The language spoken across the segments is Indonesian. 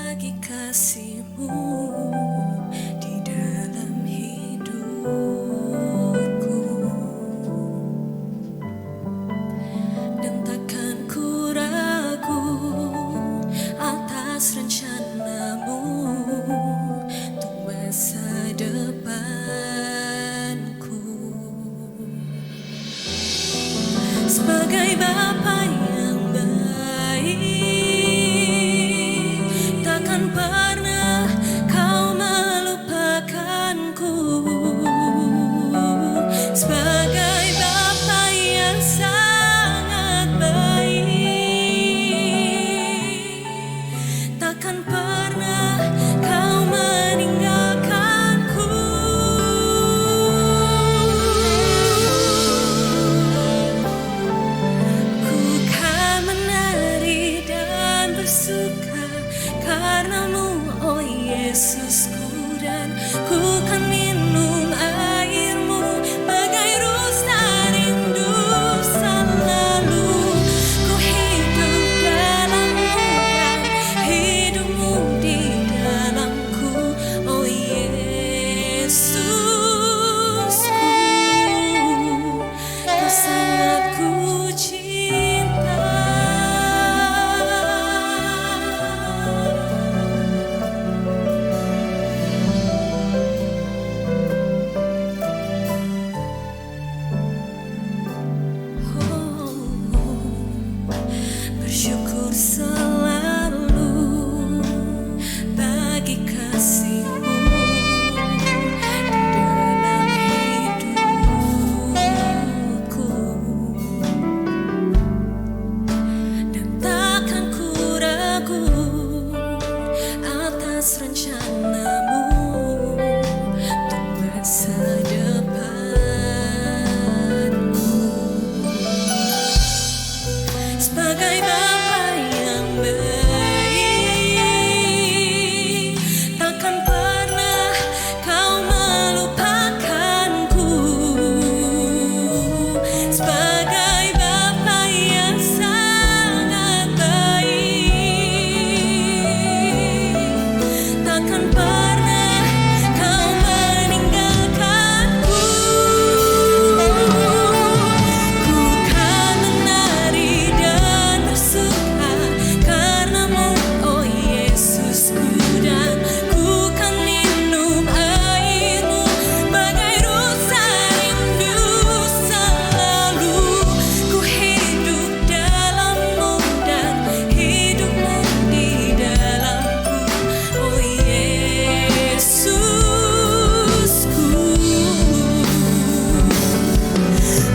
bagi kasih-Mu di dalam hidupku, dan takkan ku ragu atas rencana-Mu untuk masa depanku. Sebagai Bapa yang baik, takkan pernah Kau melupakanku. Sebagai Bapa yang sangat baik, takkan pernah Kau meninggalkanku. Ku kan menari dan bersuka karena-Mu, oh Yesusku, dan ku kan minum air-Mu bagai rusa rindu selalu. Ku hidup dalam-Mu dan hidup-Mu di dalamku, oh Yesusku. Kau sangat ku cinta. Bersyukur selalu bagi kasih-Mu di dalam hidupku, dan takkan ku ragu atas rencana-Mu untuk masa depanku. Sebagai Bapa yang baik, takkan pernah Kau melupakanku. Sebagai Bapa yang sangat baik, takkan pernah Kau meninggalkanku. Ku kan menari dan bersuka karena-Mu, oh Yesusku, dan ku kan minum air-Mu bagai rusa rindu selalu. Ku hidup dalam-Mu dan hidup-Mu di dalamku, oh Yesusku.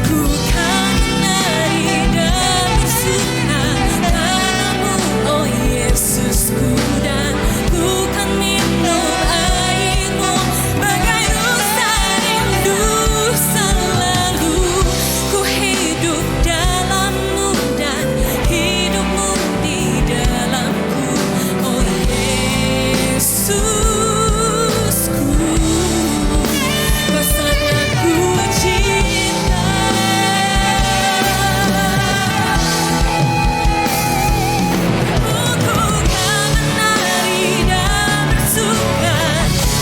Ku kan menari dan bersuka karena-Mu, oh Yesusku, dan ku kan minum air-Mu bagai rusa rindu selalu. Ku hidup dalam-Mu dan hidup-Mu di dalamku, oh Yesusku. Kau sangat ku cinta. Ku kan menari dan bersuka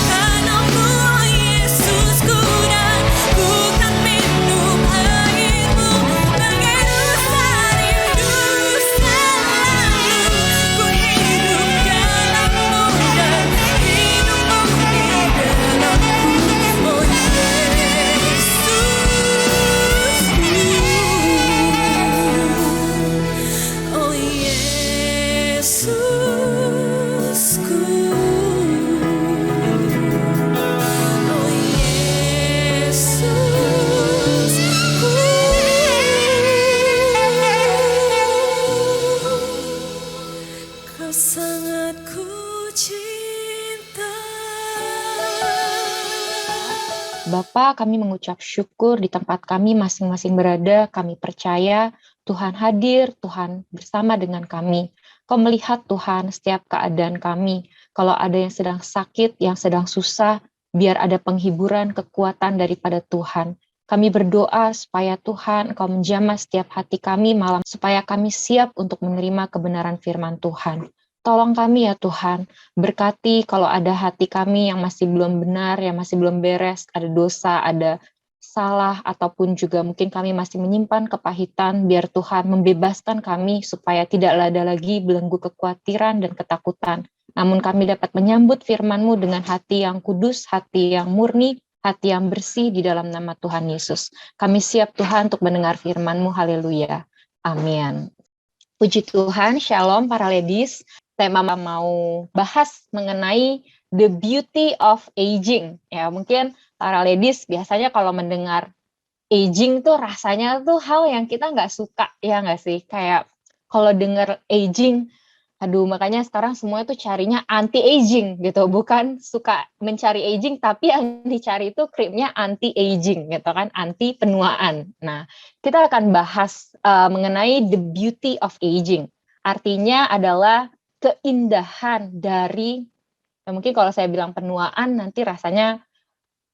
karena-Mu, oh Yesusku, dan ku kan minum air-Mu bagai rusa rindu selalu. Ku hidup dalam-Mu dan hidup-Mu di dalamku, oh Yesusku. Oh Yesusku, oh Yesusku. Kau sangat ku cinta. Bapa, kami mengucap syukur di tempat kami masing-masing berada. Kami percaya Tuhan hadir, Tuhan bersama dengan kami. Kau melihat Tuhan setiap keadaan kami. Kalau ada yang sedang sakit, yang sedang susah, biar ada penghiburan, kekuatan daripada Tuhan. Kami berdoa supaya Tuhan Engkau menjamah setiap hati kami malam, supaya kami siap untuk menerima kebenaran firman Tuhan. Tolong kami ya Tuhan, berkati kalau ada hati kami yang masih belum benar, yang masih belum beres, ada dosa, ada salah, ataupun juga mungkin kami masih menyimpan kepahitan, biar Tuhan membebaskan kami supaya tidak ada lagi belenggu kekhawatiran dan ketakutan. Namun kami dapat menyambut firman-Mu dengan hati yang kudus, hati yang murni, hati yang bersih di dalam nama Tuhan Yesus. Kami siap Tuhan untuk mendengar firman-Mu, haleluya. Amin. Puji Tuhan, shalom para ladies. Tema mau bahas mengenai the beauty of aging. Ya, mungkin para ladies biasanya kalau mendengar aging tuh rasanya tuh hal yang kita nggak suka, ya nggak sih? Kayak kalau dengar aging, aduh makanya sekarang semua itu carinya anti-aging gitu, bukan suka mencari aging, tapi yang dicari itu krimnya anti-aging gitu kan, anti penuaan. Nah, kita akan bahas mengenai the beauty of aging. Artinya adalah keindahan dari, mungkin kalau saya bilang penuaan nanti rasanya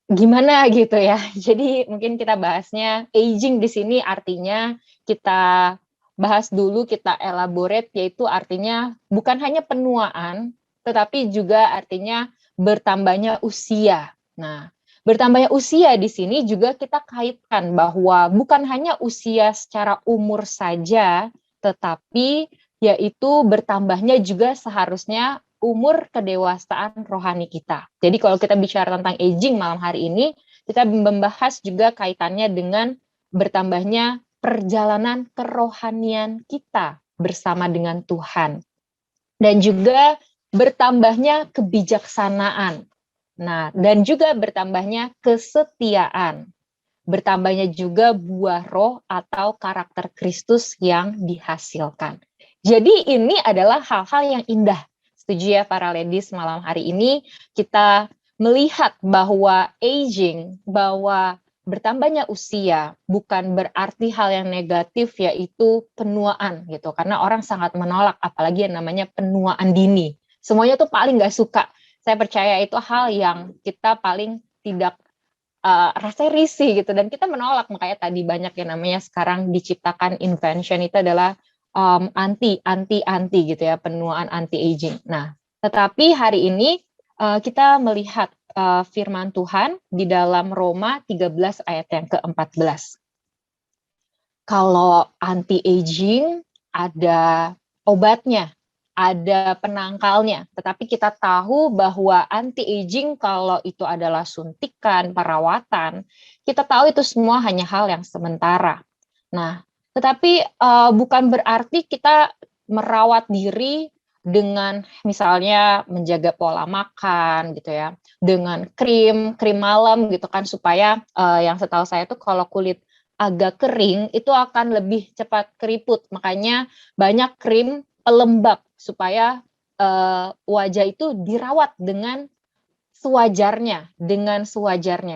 gimana gitu ya. Jadi mungkin kita bahasnya aging di sini artinya kita bahas dulu, kita elaborate, yaitu artinya bukan hanya penuaan, tetapi juga artinya bertambahnya usia. Nah, bertambahnya usia di sini juga kita kaitkan bahwa bukan hanya usia secara umur saja, tetapi yaitu bertambahnya juga seharusnya umur kedewasaan rohani kita. Jadi kalau kita bicara tentang aging malam hari ini, kita membahas juga kaitannya dengan bertambahnya perjalanan kerohanian kita bersama dengan Tuhan. Dan juga bertambahnya kebijaksanaan. Nah, dan juga bertambahnya kesetiaan. Bertambahnya juga buah roh atau karakter Kristus yang dihasilkan. Jadi ini adalah hal-hal yang indah. Setuju ya para ladies, malam hari ini kita melihat bahwa aging, bahwa bertambahnya usia bukan berarti hal yang negatif, yaitu penuaan gitu. Karena orang sangat menolak apalagi yang namanya penuaan dini. Semuanya tuh paling gak suka. Saya percaya itu hal yang kita paling tidak rasanya risih gitu, dan kita menolak. Makanya tadi banyak yang namanya sekarang diciptakan invention itu adalah anti gitu ya, penuaan anti aging. Nah, tetapi hari ini kita melihat firman Tuhan di dalam Roma 13 ayat yang ke-14. Kalau anti aging ada obatnya, ada penangkalnya, tetapi kita tahu bahwa anti aging kalau itu adalah suntikan, perawatan, kita tahu itu semua hanya hal yang sementara. Nah, tetapi bukan berarti kita merawat diri dengan misalnya menjaga pola makan gitu ya, dengan krim malam gitu kan, supaya yang setahu saya tuh kalau kulit agak kering itu akan lebih cepat keriput. Makanya banyak krim pelembab supaya wajah itu dirawat dengan sewajarnya,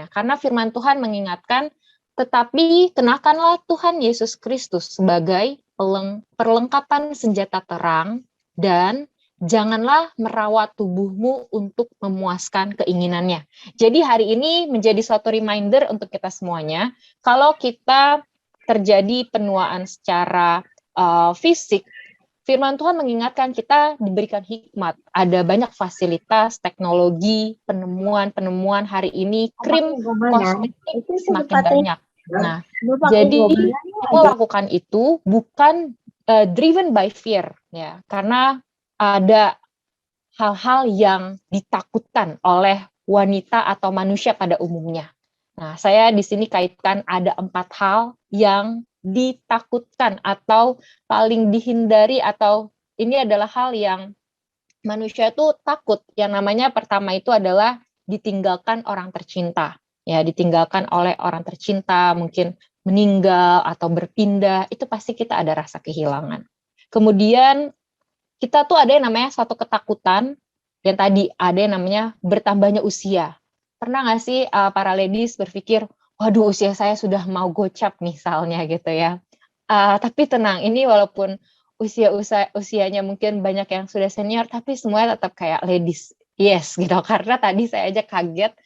Karena firman Tuhan mengingatkan, tetapi kenakanlah Tuhan Yesus Kristus sebagai perlengkapan senjata terang, dan janganlah merawat tubuhmu untuk memuaskan keinginannya. Jadi hari ini menjadi suatu reminder untuk kita semuanya, kalau kita terjadi penuaan secara fisik, firman Tuhan mengingatkan kita diberikan hikmat. Ada banyak fasilitas, teknologi, penemuan hari ini, krim kosmetik semakin banyak. Nah, jadi kita lakukan itu bukan driven by fear, ya, karena ada hal-hal yang ditakutkan oleh wanita atau manusia pada umumnya. Nah, saya di sini kaitkan ada 4 hal yang ditakutkan atau paling dihindari, atau ini adalah hal yang manusia itu takut. Yang namanya pertama itu adalah ditinggalkan orang tercinta. Ya, ditinggalkan oleh orang tercinta, mungkin meninggal atau berpindah, itu pasti kita ada rasa kehilangan. Kemudian kita tuh ada yang namanya suatu ketakutan, yang tadi ada yang namanya bertambahnya usia. Pernah nggak sih para ladies berpikir, waduh usia saya sudah mau gocap misalnya gitu ya. Tapi tenang, ini walaupun usianya mungkin banyak yang sudah senior, tapi semuanya tetap kayak ladies. Yes gitu, karena tadi saya aja kaget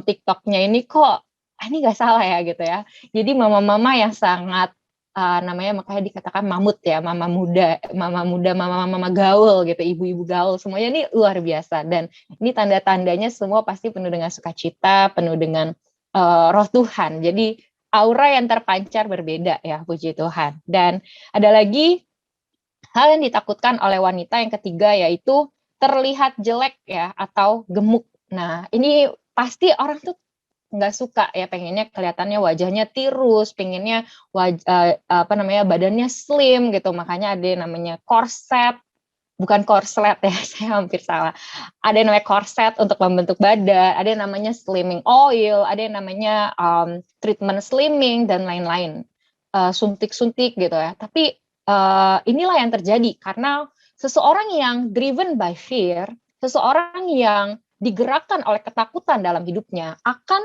TikToknya ini kok, ini nggak salah ya gitu ya. Jadi mama-mama yang sangat namanya makanya dikatakan mamut ya, mama muda, mama gaul gitu, ibu-ibu gaul, semuanya ini luar biasa. Dan ini tanda-tandanya semua pasti penuh dengan sukacita, penuh dengan roh Tuhan. Jadi aura yang terpancar berbeda ya, puji Tuhan. Dan ada lagi hal yang ditakutkan oleh wanita yang ketiga, yaitu terlihat jelek ya atau gemuk. Nah, ini pasti orang tuh nggak suka ya, pengennya kelihatannya wajahnya tirus, pengennya badannya slim gitu. Makanya ada yang namanya korset, bukan korslet ya, saya hampir salah. Ada yang namanya korset untuk membentuk badan, ada yang namanya slimming oil, ada yang namanya treatment slimming dan lain-lain, suntik-suntik gitu ya. Tapi inilah yang terjadi karena seseorang yang driven by fear, seseorang yang digerakkan oleh ketakutan dalam hidupnya akan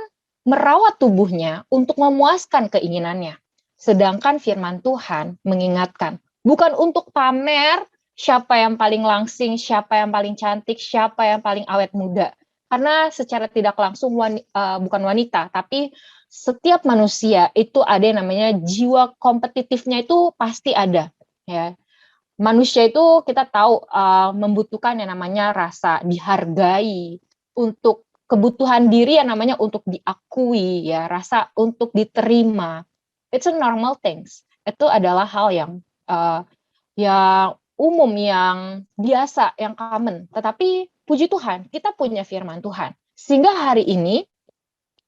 merawat tubuhnya untuk memuaskan keinginannya. Sedangkan firman Tuhan mengingatkan, bukan untuk pamer siapa yang paling langsing, siapa yang paling cantik, siapa yang paling awet muda. Karena secara tidak langsung bukan wanita, tapi setiap manusia itu ada yang namanya jiwa kompetitifnya itu pasti ada. Ya, manusia itu kita tahu membutuhkan yang namanya rasa dihargai, untuk kebutuhan diri yang namanya untuk diakui, ya, rasa untuk diterima. It's a normal things. Itu adalah hal yang umum, yang biasa, yang common. Tetapi puji Tuhan, kita punya firman Tuhan. Sehingga hari ini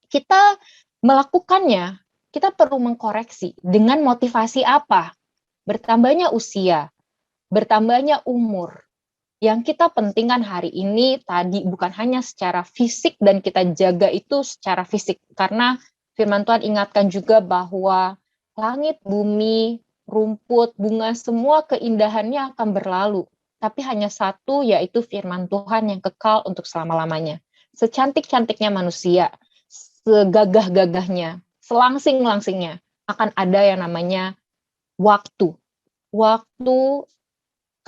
kita melakukannya, kita perlu mengkoreksi dengan motivasi apa? Bertambahnya usia, bertambahnya umur. Yang kita pentingkan hari ini tadi bukan hanya secara fisik dan kita jaga itu secara fisik. Karena firman Tuhan ingatkan juga bahwa langit, bumi, rumput, bunga, semua keindahannya akan berlalu. Tapi hanya satu, yaitu firman Tuhan yang kekal untuk selama-lamanya. Secantik-cantiknya manusia, segagah-gagahnya, selangsing-langsingnya, akan ada yang namanya waktu. Waktu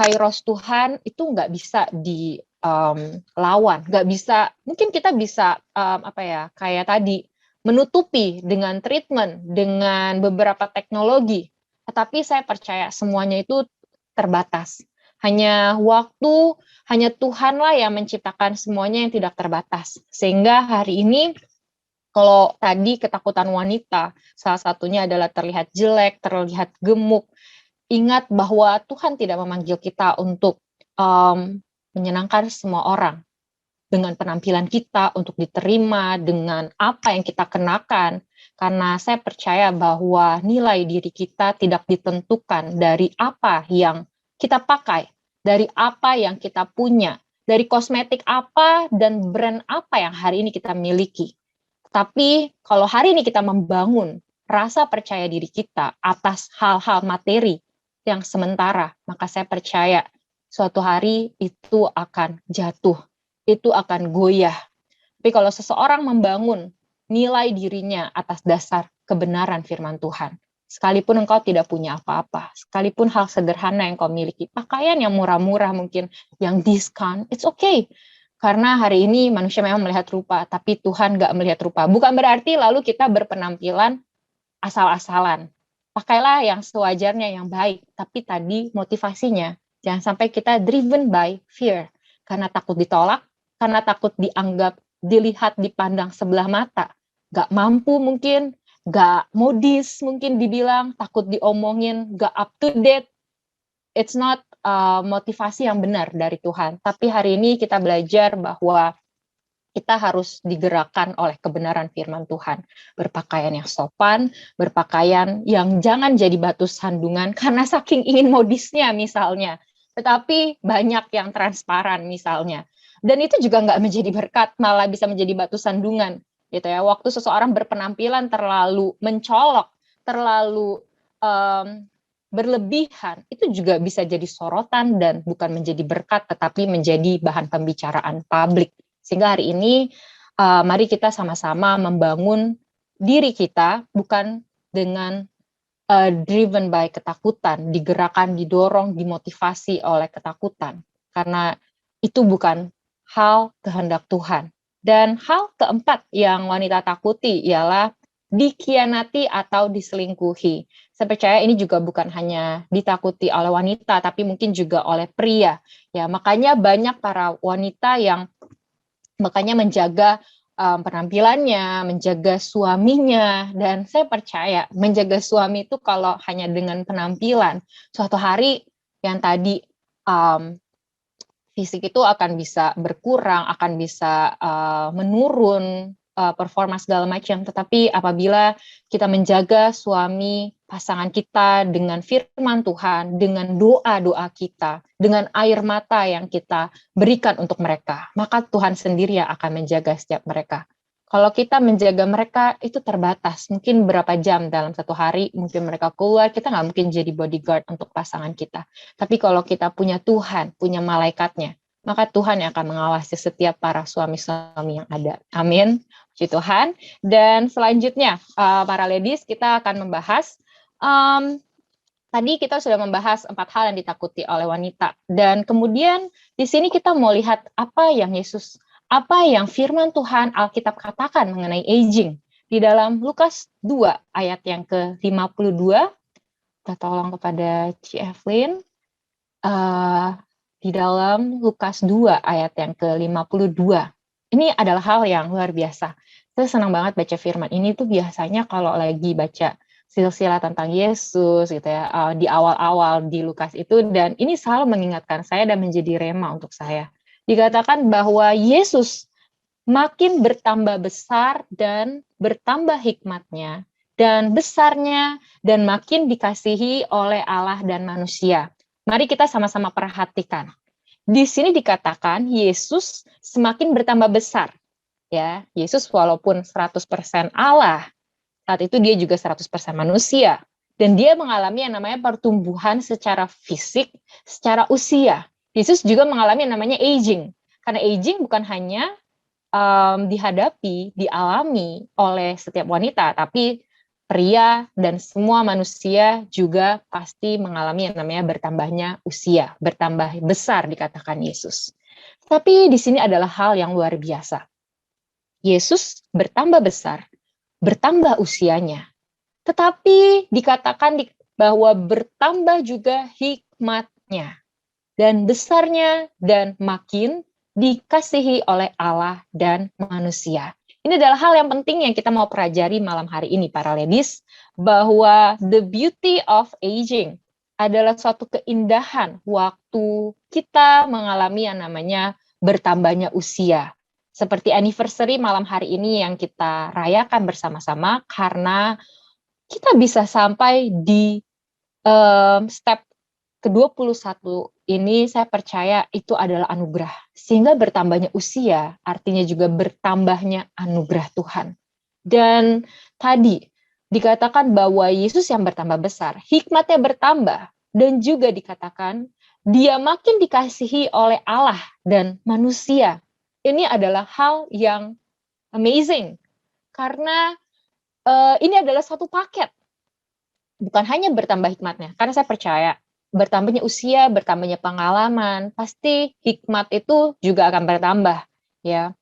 kairos Tuhan itu nggak bisa dilawan, nggak bisa. Mungkin kita bisa kayak tadi menutupi dengan treatment, dengan beberapa teknologi. Tetapi saya percaya semuanya itu terbatas. Hanya waktu, hanya Tuhanlah yang menciptakan semuanya yang tidak terbatas. Sehingga hari ini kalau tadi ketakutan wanita, salah satunya adalah terlihat jelek, terlihat gemuk. Ingat bahwa Tuhan tidak memanggil kita untuk menyenangkan semua orang dengan penampilan kita, untuk diterima dengan apa yang kita kenakan. Karena saya percaya bahwa nilai diri kita tidak ditentukan dari apa yang kita pakai, dari apa yang kita punya, dari kosmetik apa dan brand apa yang hari ini kita miliki. Tapi kalau hari ini kita membangun rasa percaya diri kita atas hal-hal materi yang sementara, maka saya percaya suatu hari itu akan jatuh, itu akan goyah. Tapi kalau seseorang membangun nilai dirinya atas dasar kebenaran firman Tuhan, sekalipun engkau tidak punya apa-apa, sekalipun hal sederhana yang kau miliki, pakaian yang murah-murah mungkin, yang diskon, it's okay. Karena hari ini manusia memang melihat rupa, tapi Tuhan gak melihat rupa. Bukan berarti lalu kita berpenampilan asal-asalan. Pakailah yang sewajarnya, yang baik. Tapi tadi motivasinya, jangan sampai kita driven by fear. Karena takut ditolak, karena takut dianggap, dilihat, dipandang sebelah mata. Gak mampu mungkin, gak modis mungkin dibilang, takut diomongin, gak up to date. It's not motivasi yang benar dari Tuhan. Tapi hari ini kita belajar bahwa kita harus digerakkan oleh kebenaran firman Tuhan. Berpakaian yang sopan, berpakaian yang jangan jadi batu sandungan karena saking ingin modisnya misalnya. Tetapi banyak yang transparan misalnya. Dan itu juga nggak menjadi berkat, malah bisa menjadi batu sandungan. Gitu ya. Waktu seseorang berpenampilan terlalu mencolok, terlalu berlebihan, itu juga bisa jadi sorotan dan bukan menjadi berkat, tetapi menjadi bahan pembicaraan publik. Sehingga hari ini mari kita sama-sama membangun diri kita bukan dengan driven by ketakutan, digerakkan, didorong, dimotivasi oleh ketakutan. Karena itu bukan hal kehendak Tuhan. Dan hal keempat yang wanita takuti ialah dikhianati atau diselingkuhi. Saya percaya ini juga bukan hanya ditakuti oleh wanita, tapi mungkin juga oleh pria. Ya, makanya banyak para wanita yang makanya menjaga penampilannya, menjaga suaminya, dan saya percaya menjaga suami itu kalau hanya dengan penampilan, suatu hari yang tadi fisik itu akan bisa berkurang, akan bisa menurun, performa segala macam. Tetapi apabila kita menjaga suami, pasangan kita dengan firman Tuhan, dengan doa-doa kita, dengan air mata yang kita berikan untuk mereka, maka Tuhan sendiri yang akan menjaga setiap mereka. Kalau kita menjaga mereka, itu terbatas. Mungkin berapa jam dalam satu hari, mungkin mereka keluar, kita nggak mungkin jadi bodyguard untuk pasangan kita. Tapi kalau kita punya Tuhan, punya malaikatnya, maka Tuhan yang akan mengawasi setiap para suami-suami yang ada. Amin. Puji Tuhan. Dan selanjutnya, para ladies, kita akan membahas, tadi kita sudah membahas 4 hal yang ditakuti oleh wanita. Dan kemudian di sini kita mau lihat apa yang firman Tuhan Alkitab katakan mengenai aging. Di dalam Lukas 2 ayat yang ke-52, kita tolong kepada Ci Evelyn, di dalam Lukas 2 ayat yang ke-52. Ini adalah hal yang luar biasa. Saya senang banget baca firman ini tuh biasanya kalau lagi baca silsilah tentang Yesus gitu ya, di awal-awal di Lukas itu, dan ini selalu mengingatkan saya dan menjadi rema untuk saya. Dikatakan bahwa Yesus makin bertambah besar dan bertambah hikmatnya dan besarnya dan makin dikasihi oleh Allah dan manusia. Mari kita sama-sama perhatikan. Di sini dikatakan Yesus semakin bertambah besar. Ya, Yesus walaupun 100% Allah, saat itu dia juga 100% manusia. Dan dia mengalami yang namanya pertumbuhan secara fisik, secara usia. Yesus juga mengalami yang namanya aging. Karena aging bukan hanya dialami oleh setiap wanita, tapi pria dan semua manusia juga pasti mengalami yang namanya bertambahnya usia, bertambah besar dikatakan Yesus. Tapi di sini adalah hal yang luar biasa. Yesus bertambah besar, bertambah usianya, tetapi dikatakan bahwa bertambah juga hikmatnya dan besarnya dan makin dikasihi oleh Allah dan manusia. Ini adalah hal yang penting yang kita mau pelajari malam hari ini, para ladies, bahwa the beauty of aging adalah suatu keindahan waktu kita mengalami yang namanya bertambahnya usia. Seperti anniversary malam hari ini yang kita rayakan bersama-sama, karena kita bisa sampai di step ke-21 ini, saya percaya itu adalah anugerah. Sehingga bertambahnya usia artinya juga bertambahnya anugerah Tuhan. Dan tadi dikatakan bahwa Yesus yang bertambah besar, hikmatnya bertambah, dan juga dikatakan dia makin dikasihi oleh Allah dan manusia. Ini adalah hal yang amazing, karena ini adalah satu paket. Bukan hanya bertambah hikmatnya, karena saya percaya bertambahnya usia, bertambahnya pengalaman, pasti hikmat itu juga akan bertambah, ya.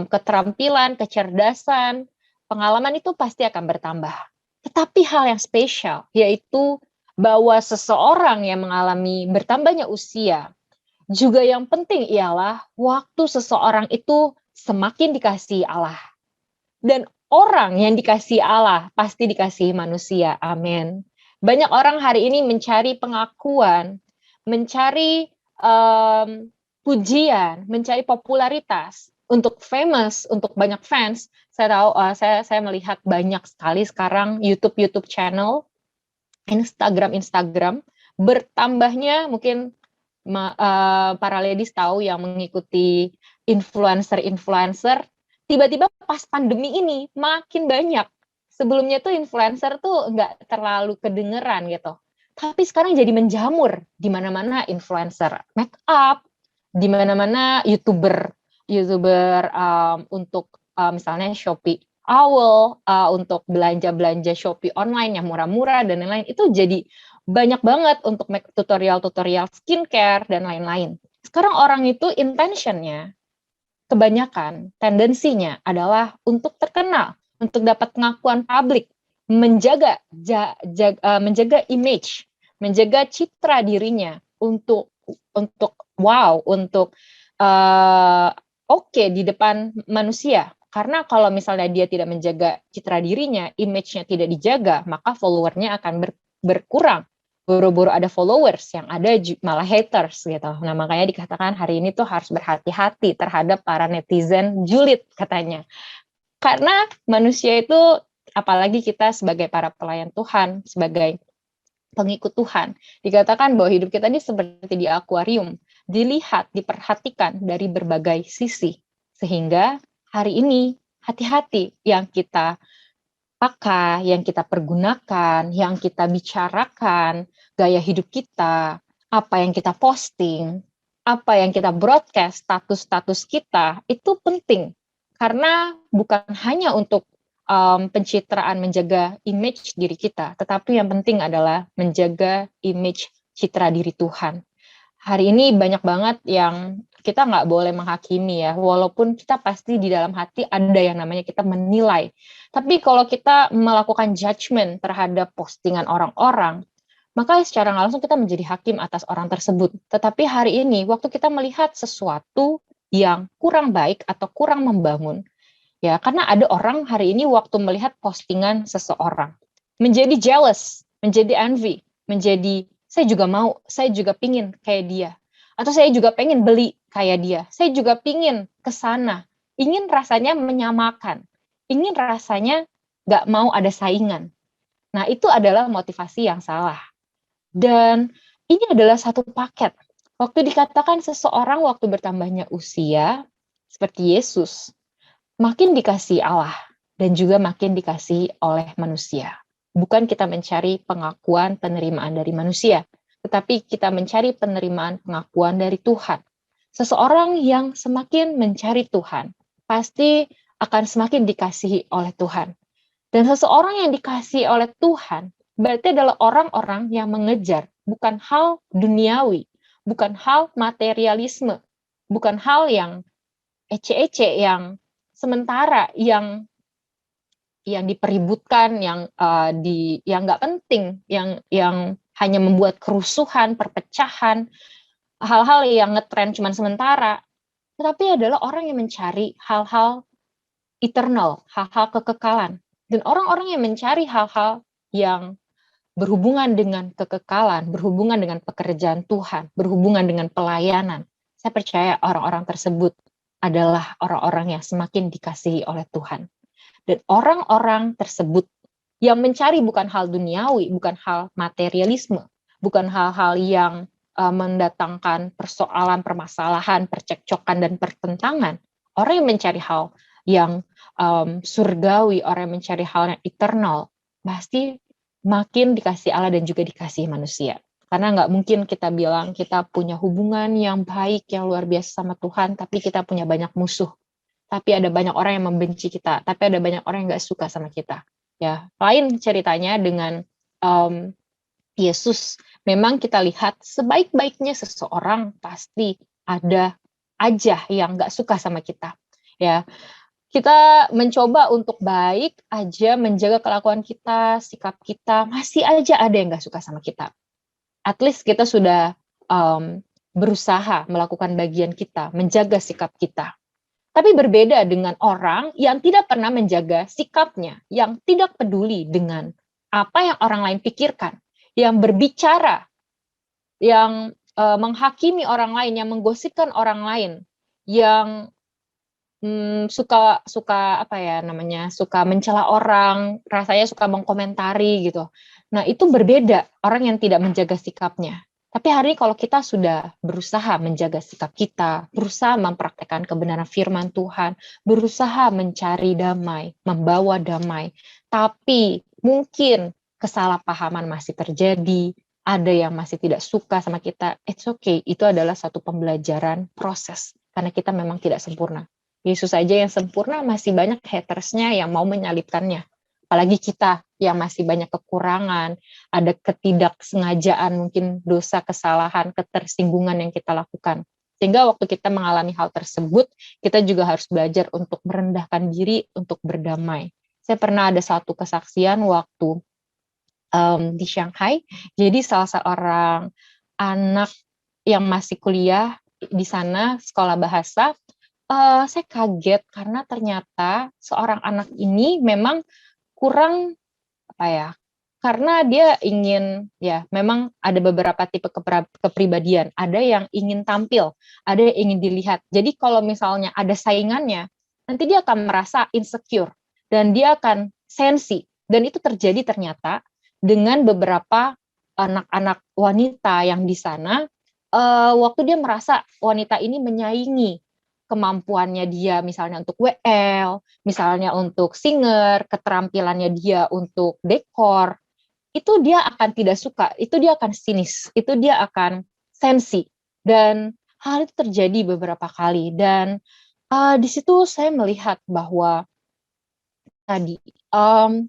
Keterampilan, kecerdasan, pengalaman itu pasti akan bertambah. Tetapi hal yang spesial, yaitu bahwa seseorang yang mengalami bertambahnya usia, juga yang penting ialah waktu seseorang itu semakin dikasihi Allah. Dan orang yang dikasihi Allah pasti dikasihi manusia, amin. Banyak orang hari ini mencari pengakuan, mencari pujian, mencari popularitas untuk famous, untuk banyak fans. Saya tahu, saya melihat banyak sekali sekarang YouTube channel, Instagram bertambahnya. Mungkin para ladies tahu yang mengikuti influencer, tiba-tiba pas pandemi ini makin banyak. Sebelumnya tuh influencer tuh nggak terlalu kedengeran gitu. Tapi sekarang jadi menjamur, di mana-mana influencer make up, di mana-mana YouTuber untuk misalnya Shopee Owl, untuk belanja Shopee online yang murah-murah dan lain-lain, itu jadi banyak banget untuk make tutorial skincare dan lain-lain. Sekarang orang itu intentionnya, kebanyakan tendensinya adalah untuk terkenal, untuk dapat pengakuan publik, menjaga menjaga image, menjaga citra dirinya untuk uh, oke di depan manusia. Karena kalau misalnya dia tidak menjaga citra dirinya, image-nya tidak dijaga, maka followernya akan berkurang. Buru-buru ada followers, yang ada malah haters gitu. Nah, makanya dikatakan hari ini tuh harus berhati-hati terhadap para netizen julid katanya. Karena manusia itu, apalagi kita sebagai para pelayan Tuhan, sebagai pengikut Tuhan, dikatakan bahwa hidup kita ini seperti di akuarium, dilihat, diperhatikan dari berbagai sisi. Sehingga hari ini hati-hati yang kita pakai, yang kita pergunakan, yang kita bicarakan, gaya hidup kita, apa yang kita posting, apa yang kita broadcast, status-status kita, itu penting. Karena bukan hanya untuk pencitraan, menjaga image diri kita, tetapi yang penting adalah menjaga image citra diri Tuhan. Hari ini banyak banget yang kita nggak boleh menghakimi ya, walaupun kita pasti di dalam hati ada yang namanya kita menilai. Tapi kalau kita melakukan judgment terhadap postingan orang-orang, maka secara nggak langsung kita menjadi hakim atas orang tersebut. Tetapi hari ini, waktu kita melihat sesuatu yang kurang baik atau kurang membangun, ya karena ada orang hari ini waktu melihat postingan seseorang, menjadi jealous, menjadi envy, menjadi saya juga mau, saya juga pingin kayak dia. Atau saya juga pengen beli kayak dia. Saya juga pingin ke sana. Ingin rasanya menyamakan. Ingin rasanya nggak mau ada saingan. Nah, itu adalah motivasi yang salah. Dan ini adalah satu paket. Waktu dikatakan seseorang waktu bertambahnya usia, seperti Yesus, makin dikasih Allah dan juga makin dikasih oleh manusia. Bukan kita mencari pengakuan, penerimaan dari manusia, tetapi kita mencari penerimaan, pengakuan dari Tuhan. Seseorang yang semakin mencari Tuhan, pasti akan semakin dikasihi oleh Tuhan. Dan seseorang yang dikasihi oleh Tuhan, berarti adalah orang-orang yang mengejar bukan hal duniawi, bukan hal materialisme, bukan hal yang ece-ece, yang sementara, yang dipeributkan, yang nggak penting, yang hanya membuat kerusuhan, perpecahan, hal-hal yang ngetren cuma sementara, tetapi adalah orang yang mencari hal-hal eternal, hal-hal kekekalan. Dan orang-orang yang mencari hal-hal yang berhubungan dengan kekekalan, berhubungan dengan pekerjaan Tuhan, berhubungan dengan pelayanan, saya percaya orang-orang tersebut adalah orang-orang yang semakin dikasihi oleh Tuhan. Dan orang-orang tersebut yang mencari bukan hal duniawi, bukan hal materialisme, bukan hal-hal yang mendatangkan persoalan, permasalahan, percekcokan, dan pertentangan. Orang yang mencari hal yang surgawi, orang yang mencari hal yang eternal, pasti makin dikasih Allah dan juga dikasih manusia. Karena nggak mungkin kita bilang kita punya hubungan yang baik, yang luar biasa sama Tuhan, tapi kita punya banyak musuh. Tapi ada banyak orang yang membenci kita, tapi ada banyak orang yang nggak suka sama kita. Ya, lain ceritanya dengan Yesus. Memang kita lihat sebaik-baiknya seseorang pasti ada aja yang nggak suka sama kita. Ya, kita mencoba untuk baik aja, menjaga kelakuan kita, sikap kita, masih aja ada yang nggak suka sama kita. At least kita sudah berusaha melakukan bagian kita, menjaga sikap kita. Tapi berbeda dengan orang yang tidak pernah menjaga sikapnya, yang tidak peduli dengan apa yang orang lain pikirkan, yang berbicara, yang menghakimi orang lain, yang menggosipkan orang lain, yang suka mencela orang, rasanya suka mengkomentari gitu. Nah, itu berbeda orang yang tidak menjaga sikapnya. Tapi hari ini kalau kita sudah berusaha menjaga sikap kita, berusaha mempraktekkan kebenaran firman Tuhan, berusaha mencari damai, membawa damai, tapi mungkin kesalahpahaman masih terjadi, ada yang masih tidak suka sama kita, it's okay, itu adalah satu pembelajaran proses, karena kita memang tidak sempurna. Yesus saja yang sempurna, masih banyak hatersnya yang mau menyalibkannya. Apalagi kita yang masih banyak kekurangan, ada ketidaksengajaan, mungkin dosa, kesalahan, ketersinggungan yang kita lakukan. Sehingga waktu kita mengalami hal tersebut, kita juga harus belajar untuk merendahkan diri, untuk berdamai. Saya pernah ada satu kesaksian waktu di Shanghai. Jadi salah seorang anak yang masih kuliah di sana, sekolah bahasa, saya kaget karena ternyata seorang anak ini memang kurang, apa ya, karena dia ingin, ya memang ada beberapa tipe kepribadian, ada yang ingin tampil, ada yang ingin dilihat. Jadi kalau misalnya ada saingannya, nanti dia akan merasa insecure dan dia akan sensi. Dan itu terjadi ternyata dengan beberapa anak-anak wanita yang di sana, waktu dia merasa wanita ini menyaingi kemampuannya dia, misalnya untuk WL, misalnya untuk singer, keterampilannya dia untuk dekor, itu dia akan tidak suka, itu dia akan sinis, itu dia akan sensi. Dan hal itu terjadi beberapa kali. Dan di situ saya melihat bahwa tadi,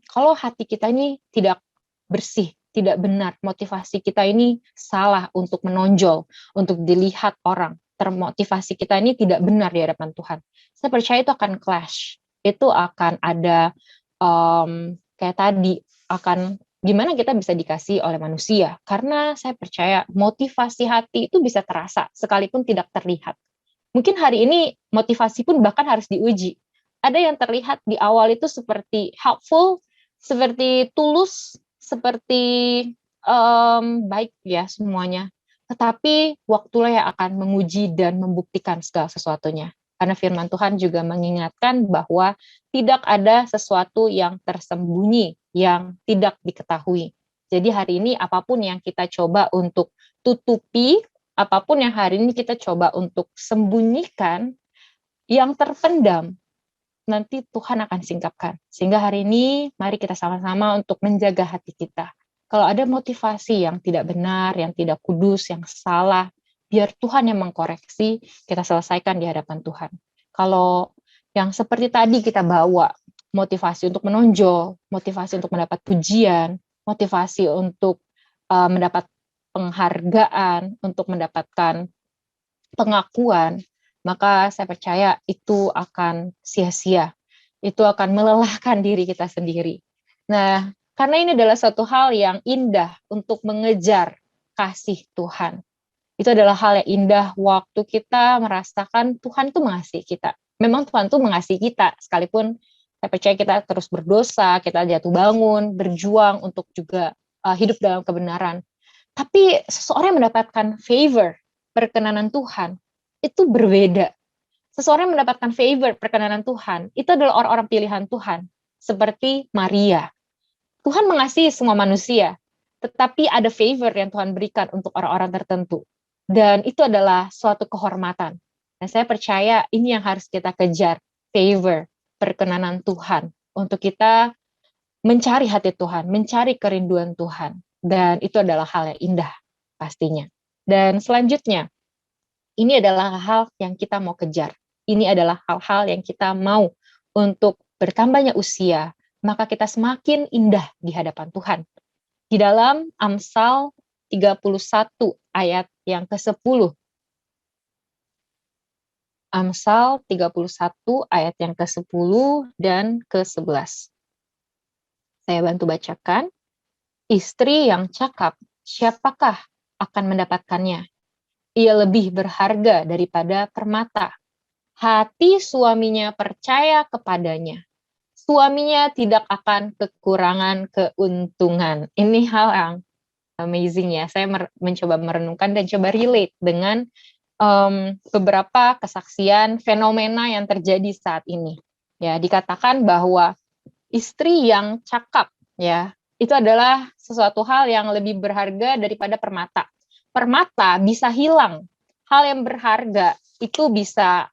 kalau hati kita ini tidak bersih, tidak benar, motivasi kita ini salah untuk menonjol, untuk dilihat orang, termotivasi kita ini tidak benar di hadapan Tuhan. Saya percaya itu akan clash, itu akan ada kayak tadi, akan gimana kita bisa dikasih oleh manusia. Karena saya percaya motivasi hati itu bisa terasa, sekalipun tidak terlihat. Mungkin hari ini motivasi pun bahkan harus diuji. Ada yang terlihat di awal itu seperti helpful, seperti tulus, seperti baik ya semuanya. Tetapi waktulah yang akan menguji dan membuktikan segala sesuatunya. Karena firman Tuhan juga mengingatkan bahwa tidak ada sesuatu yang tersembunyi, yang tidak diketahui. Jadi hari ini apapun yang kita coba untuk tutupi, apapun yang hari ini kita coba untuk sembunyikan, yang terpendam, nanti Tuhan akan singkapkan. Sehingga hari ini, mari kita sama-sama untuk menjaga hati kita. Kalau ada motivasi yang tidak benar, yang tidak kudus, yang salah, biar Tuhan yang mengkoreksi, kita selesaikan di hadapan Tuhan. Kalau yang seperti tadi kita bawa, motivasi untuk menonjol, motivasi untuk mendapat pujian, motivasi untuk mendapat penghargaan, untuk mendapatkan pengakuan, maka saya percaya itu akan sia-sia. Itu akan melelahkan diri kita sendiri. Nah, karena ini adalah suatu hal yang indah untuk mengejar kasih Tuhan. Itu adalah hal yang indah waktu kita merasakan Tuhan itu mengasihi kita. Memang Tuhan itu mengasihi kita, sekalipun saya percaya kita terus berdosa, kita jatuh bangun, berjuang untuk juga hidup dalam kebenaran. Tapi seseorang yang mendapatkan favor, perkenanan Tuhan, itu berbeda. Seseorang yang mendapatkan favor, perkenanan Tuhan, itu adalah orang-orang pilihan Tuhan, seperti Maria. Tuhan mengasihi semua manusia, tetapi ada favor yang Tuhan berikan untuk orang-orang tertentu. Dan itu adalah suatu kehormatan. Dan saya percaya ini yang harus kita kejar, favor, perkenanan Tuhan, untuk kita mencari hati Tuhan, mencari kerinduan Tuhan. Dan itu adalah hal yang indah, pastinya. Dan selanjutnya, ini adalah hal yang kita mau kejar. Ini adalah hal-hal yang kita mau untuk bertambahnya usia, maka kita semakin indah di hadapan Tuhan. Di dalam Amsal 31 ayat yang ke-10. Amsal 31 ayat yang ke-10 dan ke-11. Saya bantu bacakan. Istri yang cakap, siapakah akan mendapatkannya? Ia lebih berharga daripada permata. Hati suaminya percaya kepadanya. Suaminya tidak akan kekurangan keuntungan. Ini hal yang amazing ya. Saya mencoba merenungkan dan coba relate dengan beberapa kesaksian fenomena yang terjadi saat ini. Ya, dikatakan bahwa istri yang cakap, ya, itu adalah sesuatu hal yang lebih berharga daripada permata. Permata bisa hilang. Hal yang berharga itu bisa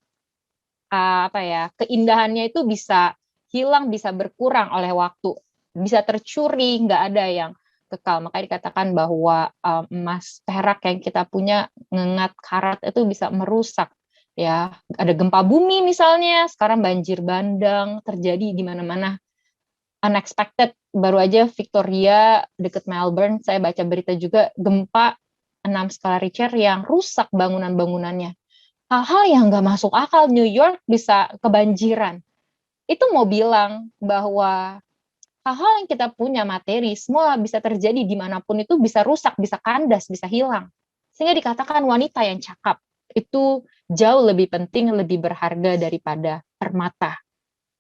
keindahannya itu bisa hilang, bisa berkurang oleh waktu, bisa tercuri, nggak ada yang kekal. Makanya dikatakan bahwa emas, perak yang kita punya, ngengat, karat itu bisa merusak. Ya, ada gempa bumi misalnya, sekarang banjir bandang terjadi di mana-mana. Unexpected, baru aja Victoria dekat Melbourne, saya baca berita juga gempa 6 skala Richter yang rusak bangunan-bangunannya. Hal-hal yang nggak masuk akal, New York bisa kebanjiran. itu mau bilang bahwa hal-hal yang kita punya materi, semua bisa terjadi dimanapun itu bisa rusak, bisa kandas, bisa hilang. Sehingga dikatakan wanita yang cakap itu jauh lebih penting, lebih berharga daripada permata.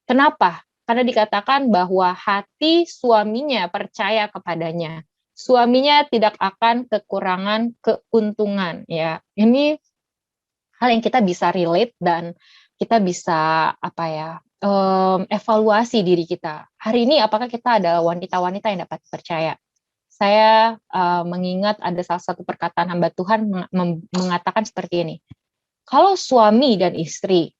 Kenapa? Karena dikatakan bahwa hati suaminya percaya kepadanya. Suaminya tidak akan kekurangan keuntungan. Ya, ini hal yang kita bisa relate dan kita bisa evaluasi diri kita. Hari ini apakah kita adalah wanita-wanita yang dapat percaya? Saya mengingat ada salah satu perkataan hamba Tuhan mengatakan seperti ini. Kalau suami dan istri,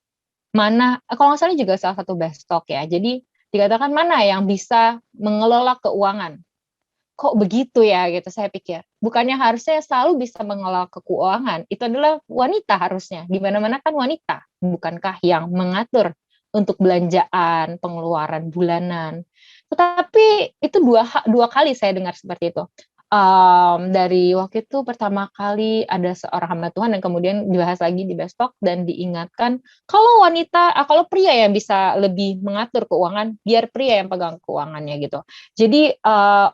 kalau nggak salah juga salah satu bestok ya. Jadi dikatakan mana yang bisa mengelola keuangan. Kok begitu ya gitu saya pikir. Bukannya harusnya selalu bisa mengelola keuangan. Itu adalah wanita harusnya. Di mana-mana kan wanita. Bukankah yang mengatur untuk belanjaan, pengeluaran bulanan. Tetapi itu dua kali saya dengar seperti itu. Dari waktu itu pertama kali ada seorang hamba Tuhan dan kemudian dibahas lagi di bestok dan diingatkan kalau pria yang bisa lebih mengatur keuangan, biar pria yang pegang keuangannya gitu. Jadi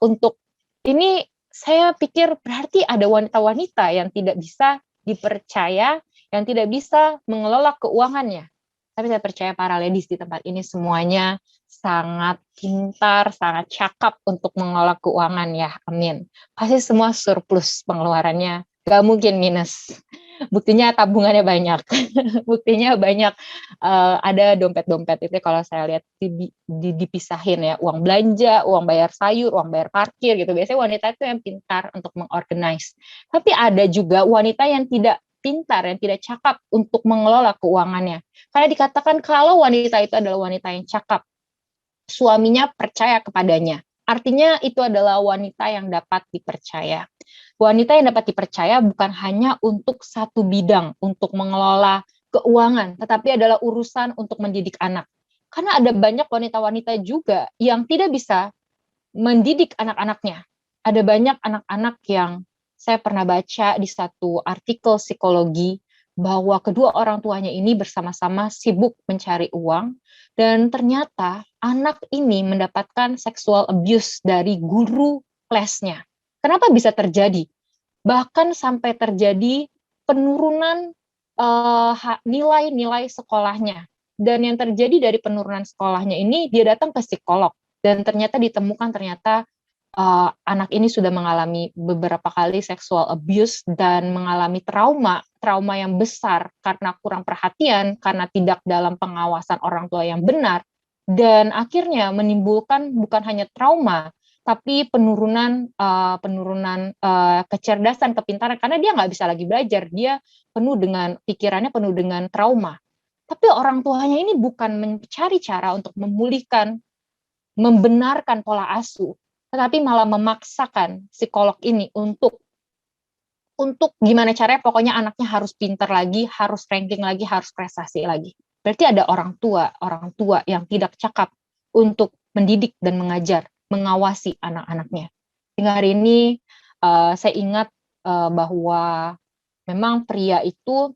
untuk ini saya pikir berarti ada wanita-wanita yang tidak bisa dipercaya, yang tidak bisa mengelola keuangannya. Tapi saya percaya para ladies di tempat ini semuanya sangat pintar, sangat cakap untuk mengelola keuangan ya, amin. Pasti semua surplus pengeluarannya, gak mungkin minus. Buktinya tabungannya banyak, buktinya banyak ada dompet-dompet itu kalau saya lihat dipisahin ya, uang belanja, uang bayar sayur, uang bayar parkir gitu. Biasanya wanita itu yang pintar untuk mengorganize. Tapi ada juga wanita yang tidak pintar, yang tidak cakap untuk mengelola keuangannya. Karena dikatakan kalau wanita itu adalah wanita yang cakap, suaminya percaya kepadanya. Artinya itu adalah wanita yang dapat dipercaya. Wanita yang dapat dipercaya bukan hanya untuk satu bidang, untuk mengelola keuangan, tetapi adalah urusan untuk mendidik anak. Karena ada banyak wanita-wanita juga yang tidak bisa mendidik anak-anaknya. Ada banyak anak-anak yang saya pernah baca di satu artikel psikologi bahwa kedua orang tuanya ini bersama-sama sibuk mencari uang dan ternyata anak ini mendapatkan sexual abuse dari guru lesnya. Kenapa bisa terjadi? Bahkan sampai terjadi penurunan nilai-nilai sekolahnya. Dan yang terjadi dari penurunan sekolahnya ini, dia datang ke psikolog. Dan ternyata ditemukan anak ini sudah mengalami beberapa kali sexual abuse dan mengalami trauma yang besar karena kurang perhatian, karena tidak dalam pengawasan orang tua yang benar, dan akhirnya menimbulkan bukan hanya trauma, tapi penurunan kecerdasan, kepintaran, karena dia nggak bisa lagi belajar, dia pikirannya penuh dengan trauma. Tapi orang tuanya ini bukan mencari cara untuk memulihkan, membenarkan pola asuh, tetapi malah memaksakan psikolog ini untuk gimana caranya pokoknya anaknya harus pintar lagi, harus ranking lagi, harus prestasi lagi. Berarti ada orang tua yang tidak cakap untuk mendidik dan mengajar, mengawasi anak-anaknya. Hingga hari ini saya ingat bahwa memang pria itu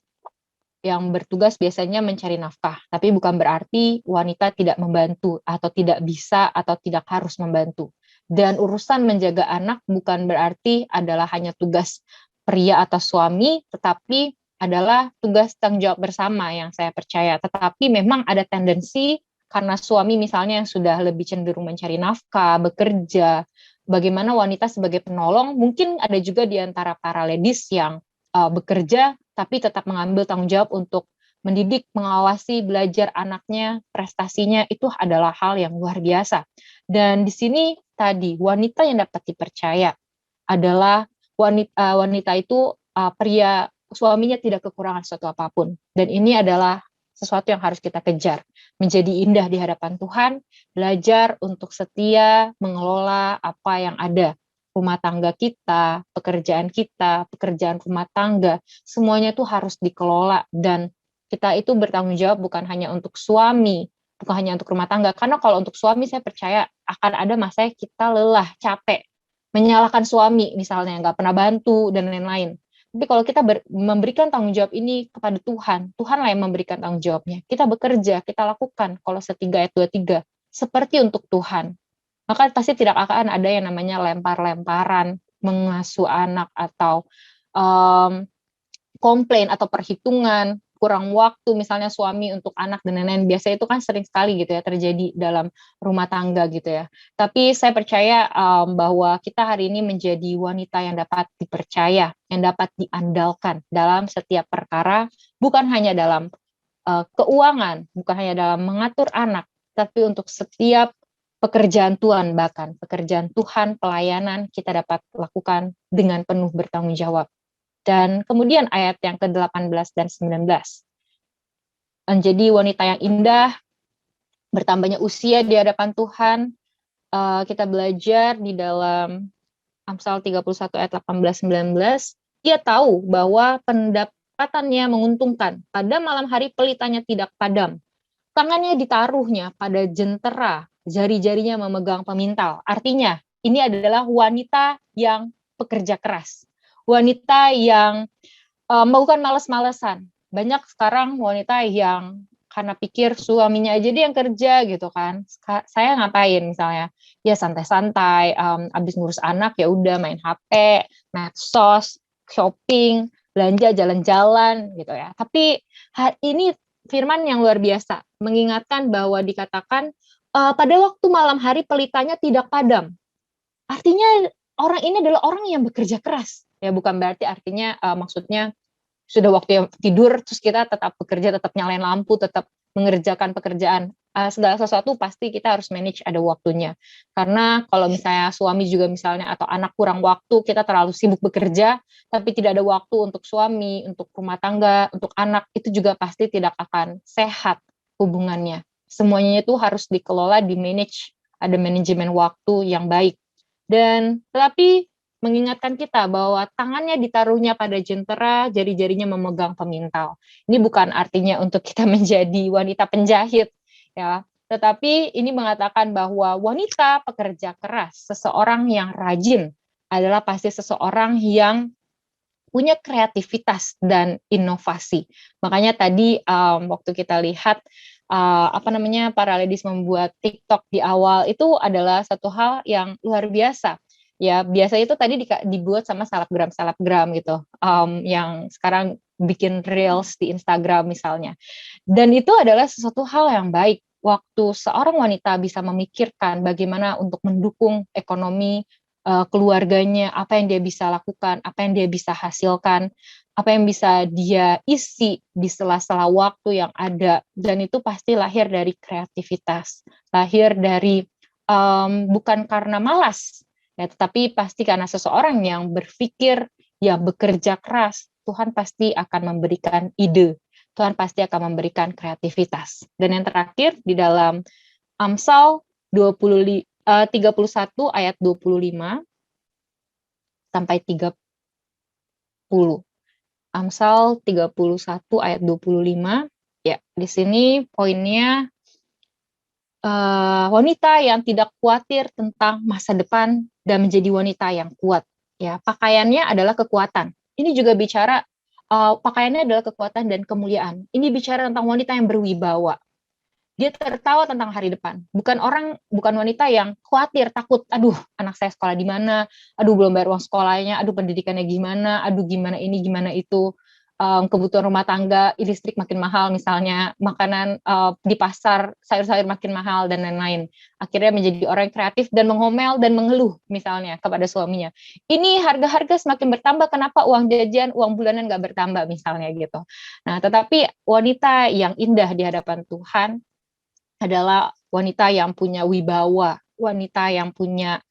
yang bertugas biasanya mencari nafkah, tapi bukan berarti wanita tidak membantu atau tidak bisa atau tidak harus membantu. Dan urusan menjaga anak bukan berarti adalah hanya tugas pria atau suami, tetapi adalah tugas tanggung jawab bersama yang saya percaya. Tetapi memang ada tendensi karena suami misalnya yang sudah lebih cenderung mencari nafkah, bekerja, bagaimana wanita sebagai penolong, mungkin ada juga di antara para ladies yang bekerja tapi tetap mengambil tanggung jawab untuk mendidik, mengawasi, belajar anaknya, prestasinya, itu adalah hal yang luar biasa. Dan di sini tadi, wanita yang dapat dipercaya adalah wanita itu pria, suaminya tidak kekurangan sesuatu apapun. Dan ini adalah sesuatu yang harus kita kejar. Menjadi indah di hadapan Tuhan, belajar untuk setia, mengelola apa yang ada. Rumah tangga kita, pekerjaan rumah tangga, semuanya itu harus dikelola dan kita itu bertanggung jawab bukan hanya untuk suami, bukan hanya untuk rumah tangga. Karena kalau untuk suami saya percaya akan ada masa kita lelah, capek, menyalahkan suami misalnya, nggak pernah bantu dan lain-lain. Tapi kalau kita memberikan tanggung jawab ini kepada Tuhan, Tuhanlah yang memberikan tanggung jawabnya. Kita bekerja, kita lakukan Kolose 3 ayat 23 seperti untuk Tuhan. Maka pasti tidak akan ada yang namanya lempar-lemparan, mengasuh anak atau komplain atau perhitungan, kurang waktu misalnya suami untuk anak dan lain-lain. Biasanya itu kan sering sekali gitu ya terjadi dalam rumah tangga gitu ya. Tapi saya percaya bahwa kita hari ini menjadi wanita yang dapat dipercaya, yang dapat diandalkan dalam setiap perkara, bukan hanya dalam keuangan, bukan hanya dalam mengatur anak, tapi untuk setiap pekerjaan Tuhan, bahkan pekerjaan Tuhan, pelayanan kita dapat lakukan dengan penuh bertanggung jawab. Dan kemudian ayat yang ke-18 dan 19. Menjadi wanita yang indah, bertambahnya usia di hadapan Tuhan. Kita belajar di dalam Amsal 31 ayat 18-19. Dia tahu bahwa pendapatannya menguntungkan. Pada malam hari pelitanya tidak padam. Tangannya ditaruhnya pada jentera, jari-jarinya memegang pemintal. Artinya, ini adalah wanita yang pekerja keras. Wanita yang bukan males-malesan. Banyak sekarang wanita yang karena pikir suaminya aja dia yang kerja gitu kan. Saya ngapain misalnya? Ya santai-santai, abis ngurus anak ya udah main HP, medsos, shopping, belanja jalan-jalan gitu ya. Tapi ini firman yang luar biasa, mengingatkan bahwa dikatakan pada waktu malam hari pelitanya tidak padam. Artinya orang ini adalah orang yang bekerja keras. Ya bukan berarti artinya maksudnya sudah waktu tidur terus kita tetap bekerja, tetap nyalain lampu, tetap mengerjakan pekerjaan. Segala sesuatu pasti kita harus manage ada waktunya. Karena kalau misalnya suami juga misalnya atau anak kurang waktu, kita terlalu sibuk bekerja, tapi tidak ada waktu untuk suami, untuk rumah tangga, untuk anak, itu juga pasti tidak akan sehat hubungannya. Semuanya itu harus dikelola, di-manage, ada manajemen waktu yang baik. Dan tetapi mengingatkan kita bahwa tangannya ditaruhnya pada jentera, jari-jarinya memegang pemintal. Ini bukan artinya untuk kita menjadi wanita penjahit, ya. Tetapi ini mengatakan bahwa wanita pekerja keras, seseorang yang rajin, adalah pasti seseorang yang punya kreativitas dan inovasi. Makanya tadi waktu kita lihat para ladies membuat TikTok di awal itu adalah satu hal yang luar biasa. Ya, biasa itu tadi dibuat sama selebgram gitu, yang sekarang bikin reels di Instagram misalnya. Dan itu adalah sesuatu hal yang baik. Waktu seorang wanita bisa memikirkan bagaimana untuk mendukung ekonomi keluarganya, apa yang dia bisa lakukan, apa yang dia bisa hasilkan, apa yang bisa dia isi di sela-sela waktu yang ada. Dan itu pasti lahir dari kreativitas, lahir dari bukan karena malas, ya, tetapi pasti karena seseorang yang berpikir, yang bekerja keras, Tuhan pasti akan memberikan ide, Tuhan pasti akan memberikan kreativitas. Dan yang terakhir di dalam Amsal 31 ayat 25 sampai 30. Amsal 31 ayat 25. Ya, di sini poinnya wanita yang tidak khawatir tentang masa depan dan menjadi wanita yang kuat. Ya, pakaiannya adalah kekuatan. Ini juga bicara pakaiannya adalah kekuatan dan kemuliaan. Ini bicara tentang wanita yang berwibawa. Dia tertawa tentang hari depan. Bukan wanita yang khawatir, takut, aduh anak saya sekolah di mana, aduh belum bayar uang sekolahnya, aduh pendidikannya gimana, aduh gimana ini, gimana itu, kebutuhan rumah tangga, listrik makin mahal misalnya, makanan di pasar, sayur-sayur makin mahal, dan lain-lain. Akhirnya menjadi orang yang kreatif dan mengomel dan mengeluh misalnya kepada suaminya. Ini harga-harga semakin bertambah, kenapa uang jajan, uang bulanan nggak bertambah misalnya gitu. Nah, tetapi wanita yang indah di hadapan Tuhan adalah wanita yang punya wibawa, wanita yang punya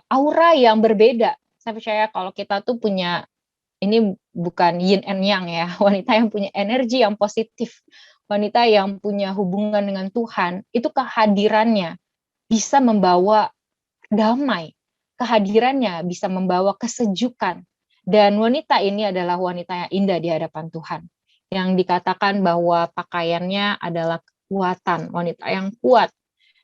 aura yang berbeda. Saya percaya kalau kita tuh punya, ini bukan yin and yang ya, wanita yang punya energi yang positif, wanita yang punya hubungan dengan Tuhan, itu kehadirannya bisa membawa damai, kehadirannya bisa membawa kesejukan. Dan wanita ini adalah wanita yang indah di hadapan Tuhan. Yang dikatakan bahwa pakaiannya adalah kekuatan, wanita yang kuat,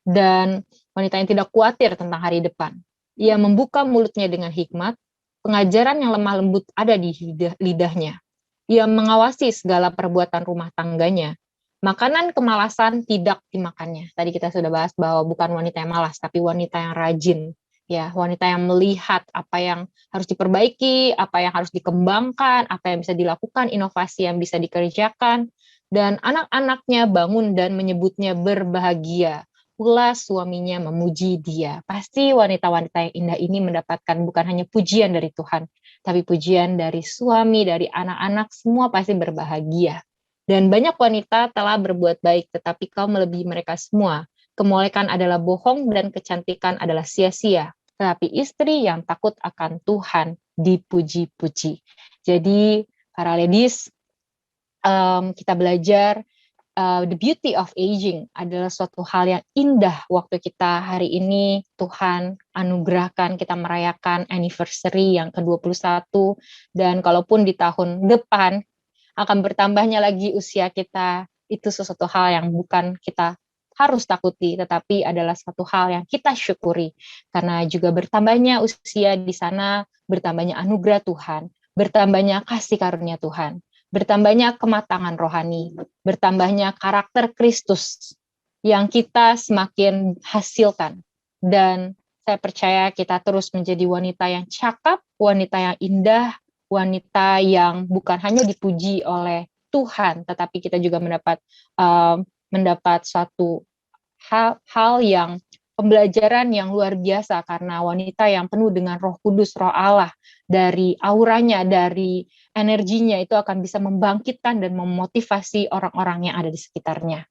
dan wanita yang tidak khawatir tentang hari depan. Ia membuka mulutnya dengan hikmat, pengajaran yang lemah lembut ada di lidahnya. Ia mengawasi segala perbuatan rumah tangganya. Makanan kemalasan tidak dimakannya. Tadi kita sudah bahas bahwa bukan wanita yang malas, tapi wanita yang rajin. Ya, wanita yang melihat apa yang harus diperbaiki, apa yang harus dikembangkan, apa yang bisa dilakukan, inovasi yang bisa dikerjakan, dan anak-anaknya bangun dan menyebutnya berbahagia. Pula suaminya memuji dia. Pasti wanita-wanita yang indah ini mendapatkan bukan hanya pujian dari Tuhan, tapi pujian dari suami, dari anak-anak, semua pasti berbahagia. Dan banyak wanita telah berbuat baik, tetapi kau melebihi mereka semua. Kemolekan adalah bohong dan kecantikan adalah sia-sia. Tetapi istri yang takut akan Tuhan dipuji-puji. Jadi para ladies, kita belajar the beauty of aging adalah suatu hal yang indah waktu kita hari ini Tuhan anugerahkan kita merayakan anniversary yang ke-21, dan kalaupun di tahun depan akan bertambahnya lagi usia kita, itu sesuatu hal yang bukan kita harus takuti, tetapi adalah suatu hal yang kita syukuri, karena juga bertambahnya usia di sana, bertambahnya anugerah Tuhan, bertambahnya kasih karunia Tuhan, bertambahnya kematangan rohani, bertambahnya karakter Kristus yang kita semakin hasilkan. Dan saya percaya kita terus menjadi wanita yang cakap, wanita yang indah, wanita yang bukan hanya dipuji oleh Tuhan, tetapi kita juga mendapat suatu hal yang pembelajaran yang luar biasa, karena wanita yang penuh dengan Roh Kudus, Roh Allah, dari auranya, dari energinya itu akan bisa membangkitkan dan memotivasi orang-orang yang ada di sekitarnya.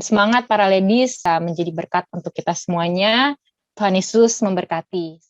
Semangat para ladies, menjadi berkat untuk kita semuanya. Tuhan Yesus memberkati.